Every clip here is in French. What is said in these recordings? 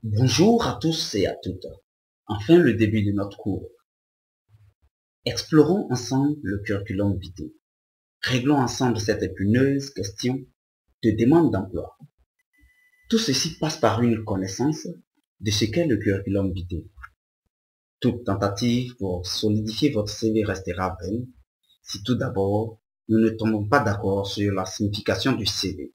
Bonjour à tous et à toutes. Enfin le début de notre cours. Explorons ensemble le curriculum vitae. Réglons ensemble cette épineuse question de demande d'emploi. Tout ceci passe par une connaissance de ce qu'est le curriculum vitae. Toute tentative pour solidifier votre CV restera vaine si tout d'abord nous ne tombons pas d'accord sur la signification du CV.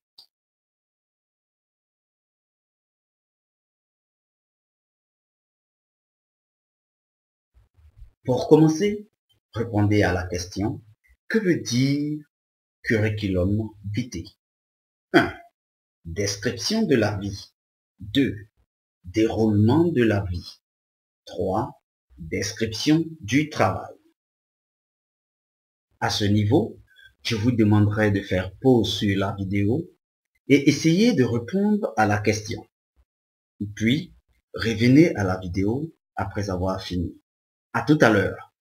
Pour commencer, répondez à la question: que veut dire curriculum vitae? 1. Description de la vie. 2. Déroulement de la vie. 3. Description du travail. À ce niveau, je vous demanderai de faire pause sur la vidéo et essayer de répondre à la question. Puis, revenez à la vidéo après avoir fini. À tout à l'heure.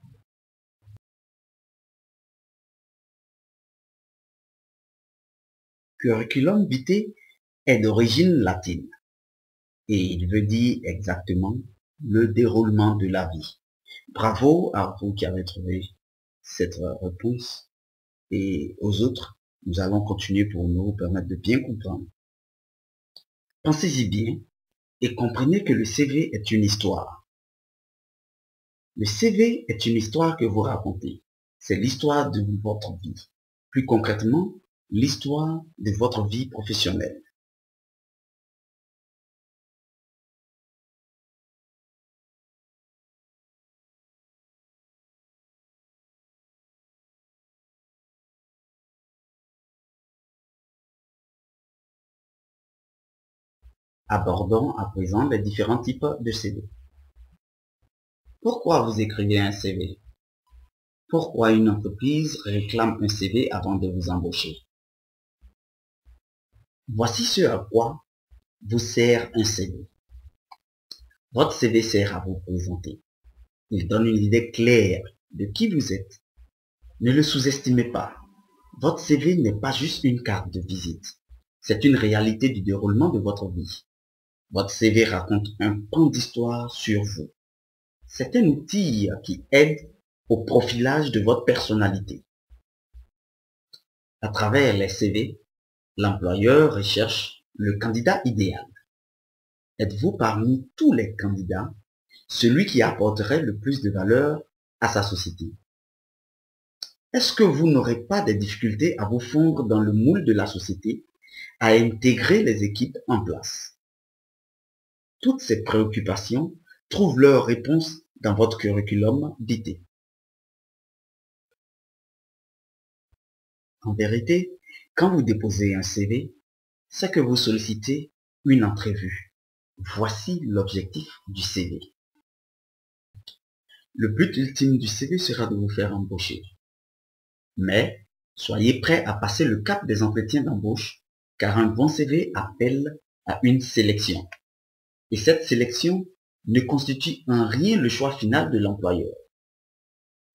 Curriculum vitae est d'origine latine et il veut dire exactement le déroulement de la vie. Bravo à vous qui avez trouvé cette réponse, et aux autres, nous allons continuer pour nous permettre de bien comprendre. Pensez-y bien et comprenez que le CV est une histoire. Le CV est une histoire que vous racontez. C'est l'histoire de votre vie. Plus concrètement, l'histoire de votre vie professionnelle. Abordons à présent les différents types de CV. Pourquoi vous écrivez un CV? Pourquoi une entreprise réclame un CV avant de vous embaucher? Voici ce à quoi vous sert un CV. Votre CV sert à vous présenter. Il donne une idée claire de qui vous êtes. Ne le sous-estimez pas. Votre CV n'est pas juste une carte de visite. C'est une réalité du déroulement de votre vie. Votre CV raconte un pan d'histoire sur vous. C'est un outil qui aide au profilage de votre personnalité. À travers les CV, l'employeur recherche le candidat idéal. Êtes-vous parmi tous les candidats celui qui apporterait le plus de valeur à sa société? Est-ce que vous n'aurez pas des difficultés à vous fondre dans le moule de la société, à intégrer les équipes en place? Toutes ces préoccupations trouvent leur réponse dans votre curriculum vitae. En vérité, quand vous déposez un CV, c'est que vous sollicitez une entrevue. Voici l'objectif du CV. Le but ultime du CV sera de vous faire embaucher. Mais soyez prêts à passer le cap des entretiens d'embauche, car un bon CV appelle à une sélection. Et cette sélection ne constitue en rien le choix final de l'employeur.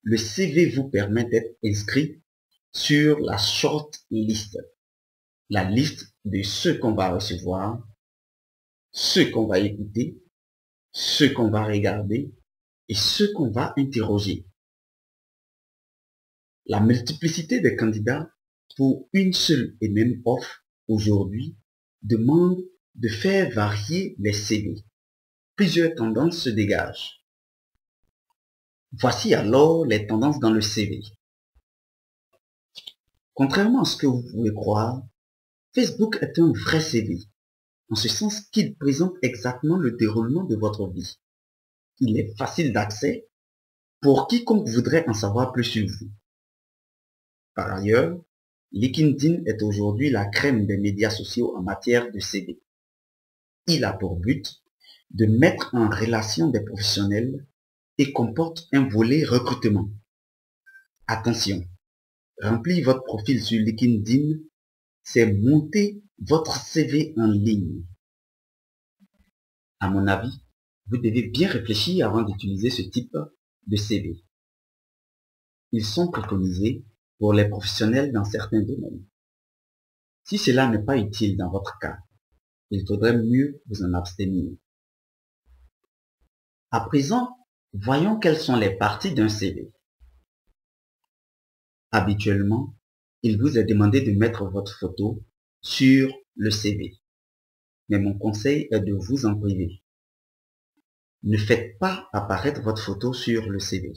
Le CV vous permet d'être inscrit sur la short list, la liste de ceux qu'on va recevoir, ceux qu'on va écouter, ceux qu'on va regarder et ceux qu'on va interroger. La multiplicité des candidats pour une seule et même offre aujourd'hui demande de faire varier les CV. Plusieurs tendances se dégagent. Voici alors les tendances dans le CV. Contrairement à ce que vous pouvez croire, Facebook est un vrai CV, en ce sens qu'il présente exactement le déroulement de votre vie. Il est facile d'accès pour quiconque voudrait en savoir plus sur vous. Par ailleurs, LinkedIn est aujourd'hui la crème des médias sociaux en matière de CV. Il a pour but de mettre en relation des professionnels et comporte un volet recrutement. Attention, remplir votre profil sur LinkedIn, c'est monter votre CV en ligne. À mon avis, vous devez bien réfléchir avant d'utiliser ce type de CV. Ils sont préconisés pour les professionnels dans certains domaines. Si cela n'est pas utile dans votre cas, il faudrait mieux vous en abstenir. À présent, voyons quelles sont les parties d'un CV. Habituellement, il vous est demandé de mettre votre photo sur le CV. Mais mon conseil est de vous en priver. Ne faites pas apparaître votre photo sur le CV.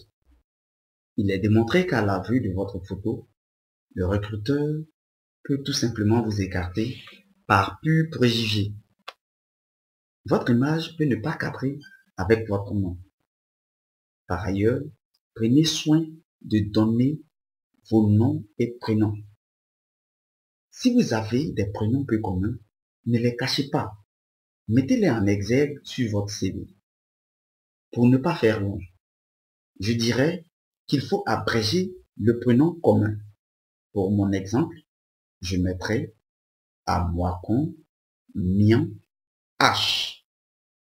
Il est démontré qu'à la vue de votre photo, le recruteur peut tout simplement vous écarter par pur préjugé. Votre image peut ne pas cadrer avec votre nom. Par ailleurs, prenez soin de donner vos noms et prénoms. Si vous avez des prénoms peu communs, ne les cachez pas. Mettez-les en exergue sur votre CV. Pour ne pas faire long, je dirais qu'il faut abréger le prénom commun. Pour mon exemple, je mettrai Amoakon Mian H.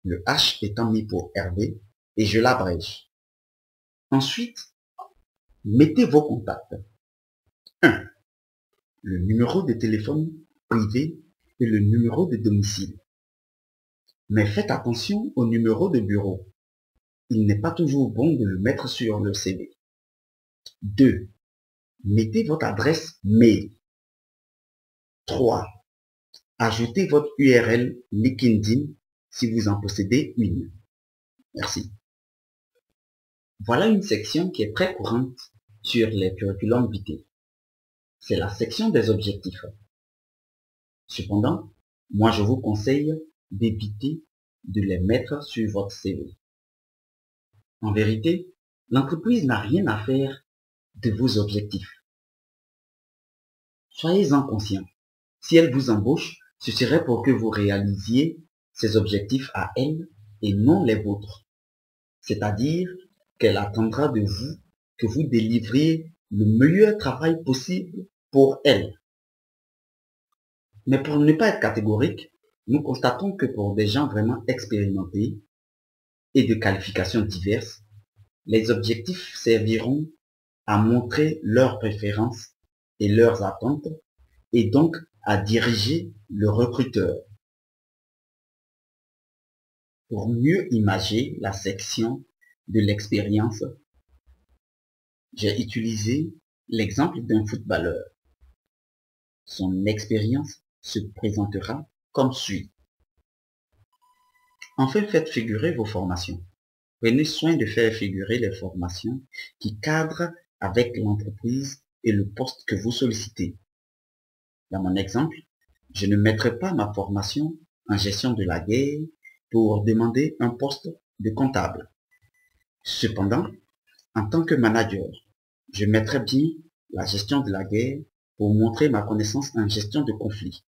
Le H étant mis pour Hervé et je l'abrège. Ensuite, mettez vos contacts. 1. Le numéro de téléphone privé et le numéro de domicile. Mais faites attention au numéro de bureau. Il n'est pas toujours bon de le mettre sur le CV. 2. Mettez votre adresse mail. 3. Ajoutez votre URL LinkedIn si vous en possédez une. Merci. Voilà une section qui est très courante sur les curriculums vitae. C'est la section des objectifs. Cependant, moi je vous conseille d'éviter de les mettre sur votre CV. En vérité, l'entreprise n'a rien à faire de vos objectifs. Soyez-en conscient. Si elle vous embauche, ce serait pour que vous réalisiez ses objectifs à elle et non les vôtres. C'est-à-dire qu'elle attendra de vous que vous délivriez le meilleur travail possible pour elle. Mais pour ne pas être catégorique, nous constatons que pour des gens vraiment expérimentés et de qualifications diverses, les objectifs serviront à montrer leurs préférences et leurs attentes et donc à diriger le recruteur. Pour mieux imager la section de l'expérience, j'ai utilisé l'exemple d'un footballeur. Son expérience se présentera comme suit. Enfin, faites figurer vos formations. Prenez soin de faire figurer les formations qui cadrent avec l'entreprise et le poste que vous sollicitez. Dans mon exemple, je ne mettrai pas ma formation en gestion de la guerre pour demander un poste de comptable. Cependant, en tant que manager, je mettrai bien la gestion de la guerre pour montrer ma connaissance en gestion de conflits.